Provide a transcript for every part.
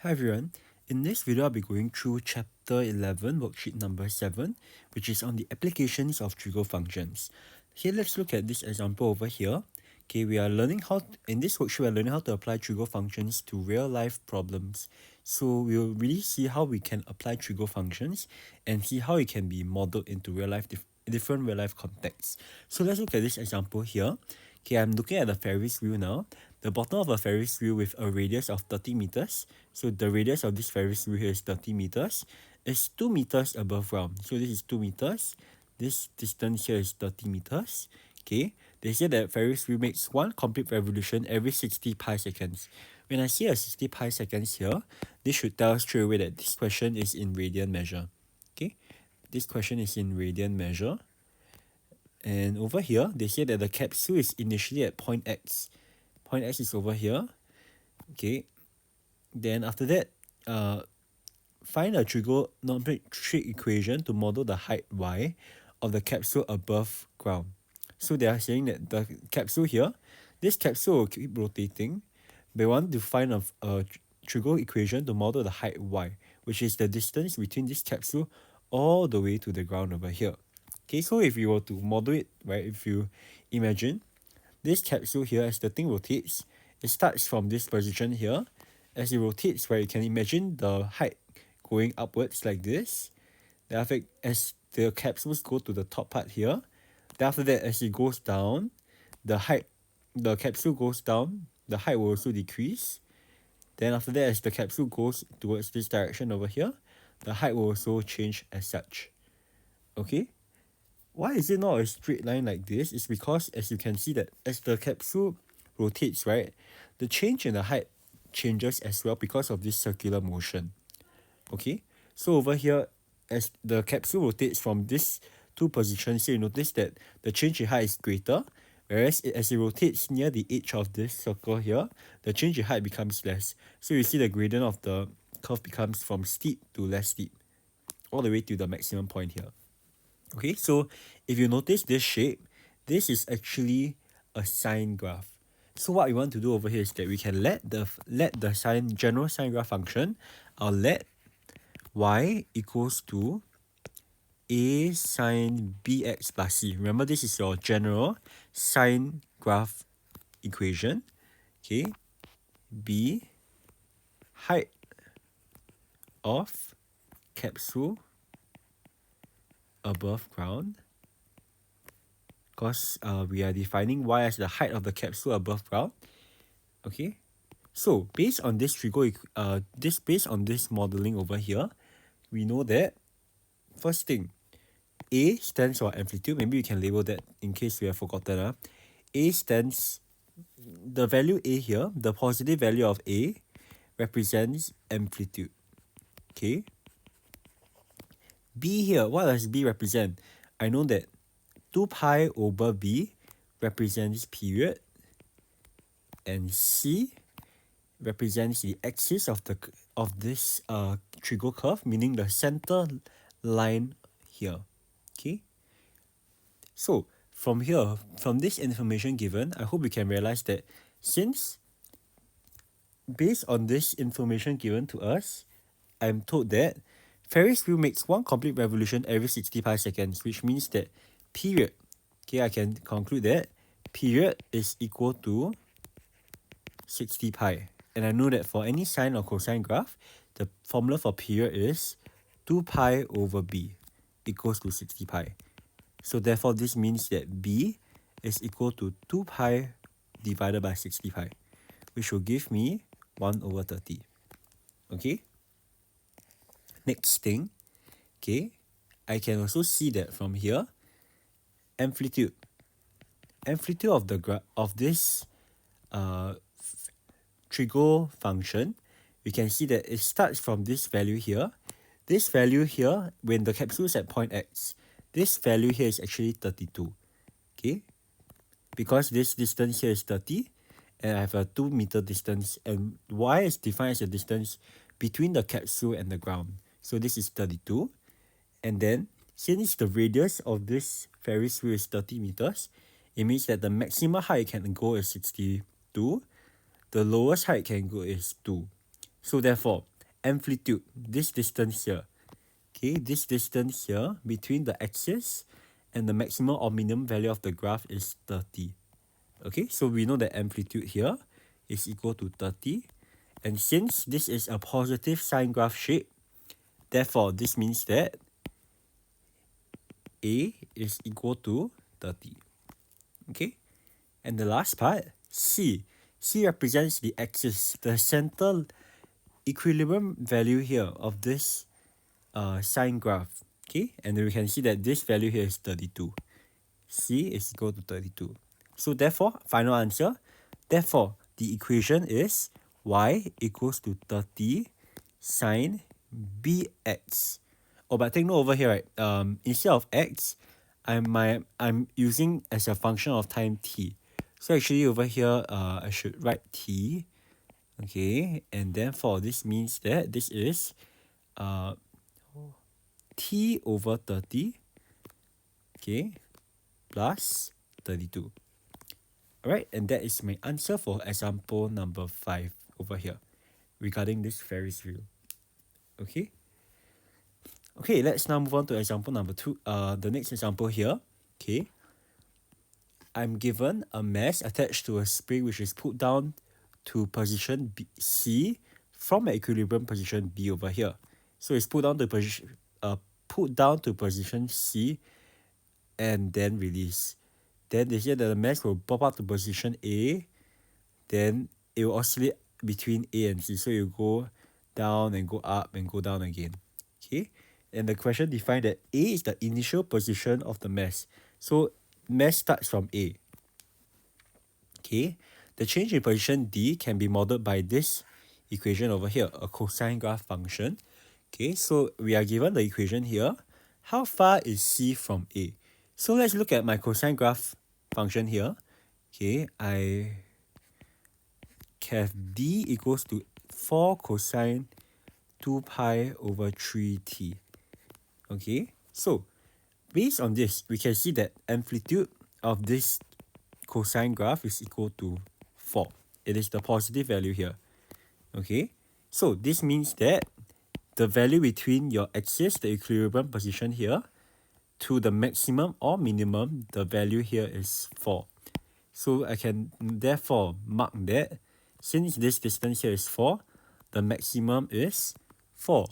Hi everyone, in this video I'll be going through chapter 11 worksheet number 7, which is on the applications of Trigo functions. Okay, let's look at this example over here. Okay, we are learning in this worksheet we are learning how to apply Trigo functions to real life problems. So we'll really see how we can apply Trigo functions and see how it can be modeled into different real life contexts. So let's look at this example here. Okay, I'm looking at the Ferris wheel now. The bottom of a Ferris wheel with a radius of 30 meters. So the radius of this Ferris wheel here is 30 meters. It's 2 meters above ground. So this is 2 meters. This distance here is 30 meters. Okay, they say that Ferris wheel makes one complete revolution every 60 pi seconds. When I see a 60 pi seconds here, this should tell us straight away that this question is in radian measure. Okay, this question is in radian measure. And over here, they say that the capsule is initially at point X. Point X is over here. Okay. Then after that, find a trigonometric equation to model the height Y of the capsule above ground. So they are saying that the capsule here, this capsule will keep rotating. They want to find a Trigo equation to model the height Y, which is the distance between this capsule all the way to the ground over here. Okay, so if you were to model it, right, if you imagine this capsule here, as the thing rotates, it starts from this position here. As it rotates, right, you can imagine the height going upwards like this. Then after, as the capsules go to the top part here, then after that, as it goes down, the capsule goes down, the height will also decrease. Then after that, as the capsule goes towards this direction over here, the height will also change as such. Okay? Why is it not a straight line like this? It's because, as you can see, that as the capsule rotates, right, the change in the height changes as well because of this circular motion. Okay, so over here, as the capsule rotates from these two positions, you notice that the change in height is greater, whereas as it rotates near the edge of this circle here, the change in height becomes less. So you see the gradient of the curve becomes from steep to less steep, all the way to the maximum point here. Okay, so if you notice this shape, this is actually a sine graph. So what we want to do over here is that we can let the general sine graph function, I'll let y equals to a sine bx plus c. Remember, this is your general sine graph equation. Okay, b height of capsule above ground, because we are defining y as the height of the capsule above ground. Okay, so based on this based on this modeling over here, we know that first thing, A stands for amplitude. Maybe we can label that in case we have forgotten. A stands, the value A here, the positive value of A represents amplitude. Okay. B here, what does B represent? I know that 2 pi over B represents period, and C represents the axis of this Trigo curve, meaning the center line here. Okay. So from here, from this information given, I hope you can realize that since based on this information given to us, I'm told that Ferris wheel makes one complete revolution every 60 pi seconds, which means that period, okay, I can conclude that period is equal to 60 pi. And I know that for any sine or cosine graph, the formula for period is 2 pi over b equals to 60 pi. So therefore, this means that b is equal to 2 pi divided by 60 pi, which will give me 1 over 30. Okay? Next thing, okay, I can also see that from here, amplitude of this Trigo function, we can see that it starts from this value here. This value here, when the capsule is at point X, this value here is actually 32. Okay, because this distance here is 30, and I have a 2 meter distance, and y is defined as the distance between the capsule and the ground. So this is 32, and then since the radius of this Ferris wheel is 30 meters, it means that the maximum height can go is 62, the lowest height can go is 2. So therefore, amplitude, this distance here. Okay, this distance here between the axis and the maximum or minimum value of the graph is 30. Okay, so we know that amplitude here is equal to 30. And since this is a positive sine graph shape, therefore this means that A is equal to 30. Okay, and the last part, C. C represents the axis, the center equilibrium value here of this sine graph. Okay, and we can see that this value here is 32. C is equal to 32. So therefore, final answer, therefore, the equation is y equals to 30 sine bx. Oh, but take note over here, right? Instead of x, I'm using as a function of time t. So actually over here, I should write t. Okay, and therefore this means that this is t over 30. Okay, plus 32. Alright, and that is my answer for example number 5 over here regarding this Ferris wheel. Okay. Okay, let's now move on to example number 2. The next example here. Okay. I'm given a mass attached to a spring which is put down to position C from an equilibrium position B over here. So it's put down to position C and then release. Then they say that the mass will pop up to position A, then it will oscillate between A and C. So you go down and go up and go down again. Okay, and the question defined that A is the initial position of the mass. So mass starts from A. Okay, the change in position D can be modeled by this equation over here, a cosine graph function. Okay, so we are given the equation here. How far is C from A? So let's look at my cosine graph function here. Okay, I have D equals to 4 cosine 2 pi over 3t. Okay, so based on this, we can see that amplitude of this cosine graph is equal to 4. It is the positive value here. Okay, so this means that the value between your axis, the equilibrium position here, to the maximum or minimum, the value here is 4. So I can therefore mark that since this distance here is 4, the maximum is 4.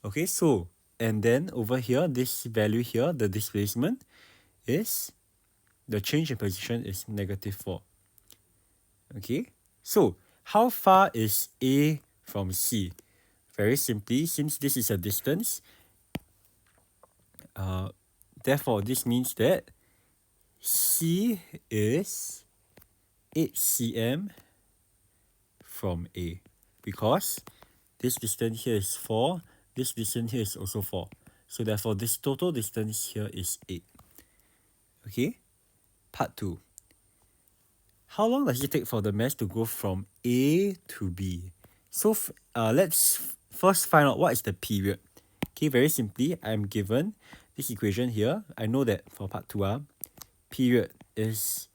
Okay, so, and then over here, this value here, the displacement is, the change in position is -4. Okay, so how far is A from C? Very simply, since this is a distance, therefore this means that C is 8 cm from A, because this distance here is 4, this distance here is also 4. So therefore this total distance here is 8. Okay, part 2. How long does it take for the mass to go from A to B? So let's first find out what is the period. Okay, very simply, I'm given this equation here. I know that for part 2, period is,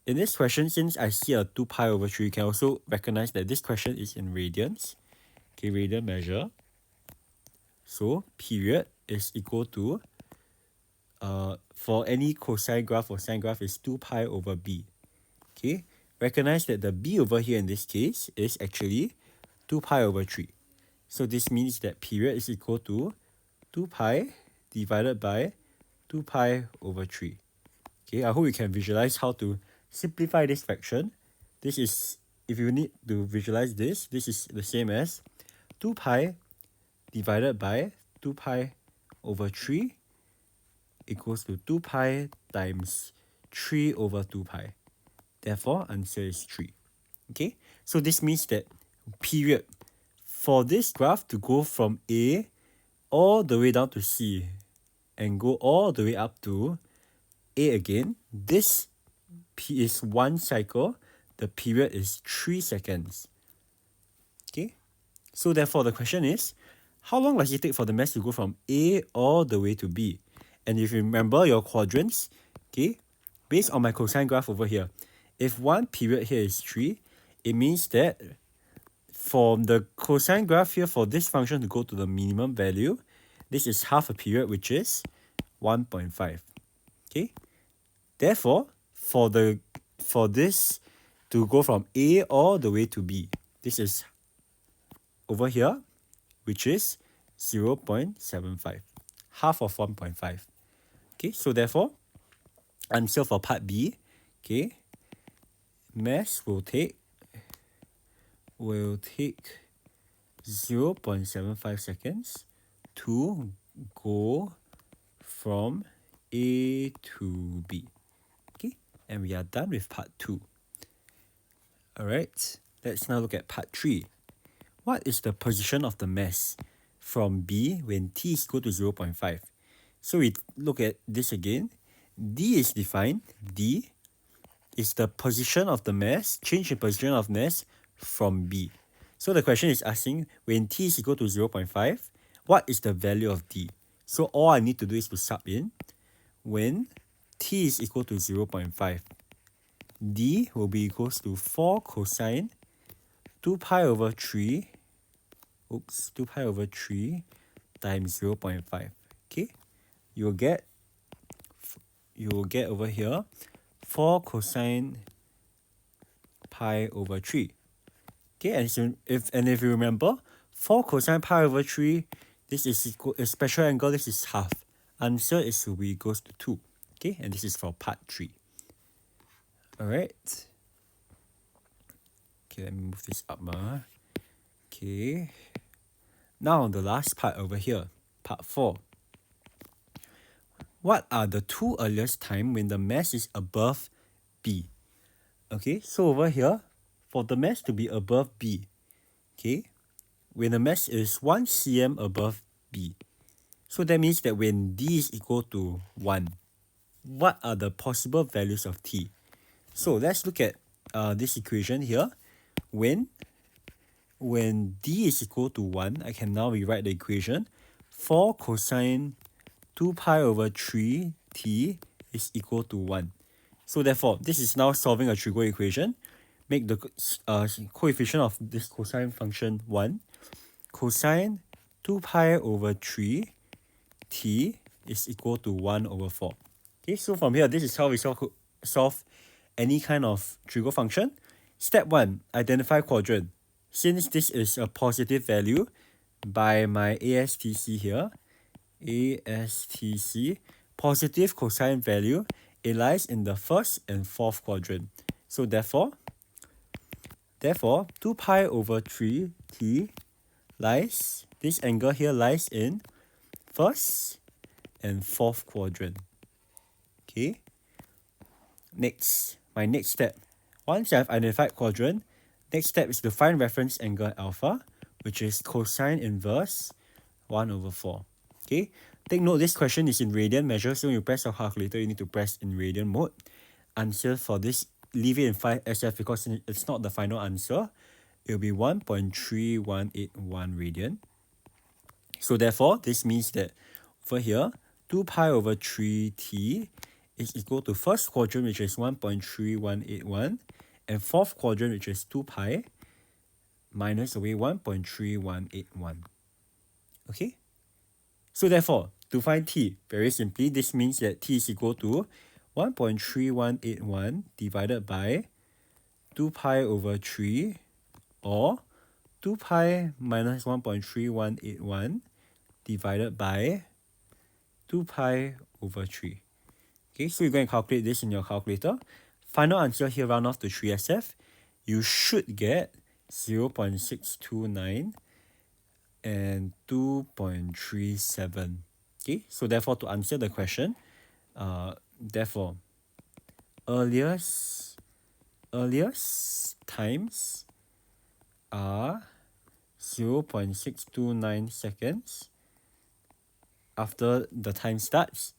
in this question, since I see a 2 pi over 3, you can also recognize that this question is in radians. Okay, radian measure. So period is equal to, for any cosine graph or sine graph, is 2 pi over b. Okay, recognize that the b over here in this case is actually 2 pi over 3. So this means that period is equal to 2 pi divided by 2 pi over 3. Okay, I hope you can visualize how to simplify this fraction. This is, if you need to visualize this is the same as 2 pi divided by 2 pi over 3 equals to 2 pi times 3 over 2 pi. Therefore, answer is 3. Okay, so this means that period for this graph to go from A all the way down to C and go all the way up to A again, this is 1 cycle, the period is 3 seconds. Okay, so therefore the question is, how long does it take for the mass to go from A all the way to B? And if you remember your quadrants, okay, based on my cosine graph over here, if one period here is 3, it means that for the cosine graph here, for this function to go to the minimum value, this is half a period, which is 1.5. Okay. Therefore, for this to go from A all the way to B, this is over here, which is 0.75, half of 1.5. Okay, so therefore, answer for part B, okay, mass will take 0.75 seconds to go from A to B. Okay, and we are done with part 2. Alright, let's now look at part 3. What is the position of the mass from B when T is equal to 0.5? So we look at this again. D is defined. D is the position of the mass, change in position of mass from B. So the question is asking, when T is equal to 0.5, what is the value of D? So all I need to do is to sub in. When T is equal to 0.5, D will be equals to 4 cosine 2 pi over 3 times 0.5. Okay, you will get over here 4 cosine pi over 3. Okay, and if you remember, 4 cosine pi over 3, this is equal a special angle, this is half. Answer is will be equals to 2. Okay, and this is for part 3. Alright. Okay, let me move this up. Okay. Now the last part over here, part 4. What are the 2 earliest time when the mass is above B? Okay, so over here, for the mass to be above B, okay, when the mass is 1 cm above B, so that means that when D is equal to 1, what are the possible values of T? So let's look at this equation here. When D is equal to 1, I can now rewrite the equation. 4 cosine 2 pi over 3 T is equal to 1. So therefore, this is now solving a Trigo equation. Make the coefficient of this cosine function 1. Cosine 2 pi over 3 T is equal to 1 over 4. Okay, so from here, this is how we solve any kind of Trigo function. Step 1, identify quadrant. Since this is a positive value, by my ASTC here, positive cosine value, it lies in the first and fourth quadrant. So therefore 2 pi over 3 T lies, this angle here lies in first and fourth quadrant. Okay. My next step. Once I've identified quadrant, next step is to find reference angle alpha, which is cosine inverse 1 over 4. Okay. Take note, this question is in radian measure, so when you press your calculator, you need to press in radian mode. Answer for this, leave it in 5 SF because it's not the final answer. It will be 1.3181 radian. So therefore, this means that over here, 2 pi over 3t is equal to first quadrant, which is 1.3181, and fourth quadrant, which is 2 pi, minus away 1.3181. Okay? So therefore, to find t, very simply, this means that t is equal to 1.3181 divided by 2 pi over 3, or 2 pi minus 1.3181 divided by 2 pi over 3. Okay, so you're going to calculate this in your calculator. Final answer here, round off to 3SF. You should get 0.629 and 2.37. Okay, so therefore to answer the question, therefore earliest times are 0.629 seconds after the time starts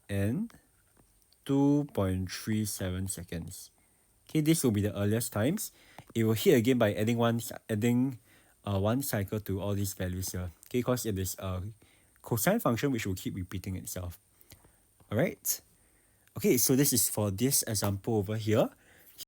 and 2.37 seconds. Okay, this will be the earliest times. It will hit again by adding one cycle to all these values here. Okay, because it is a cosine function which will keep repeating itself. Alright. Okay, so this is for this example over here.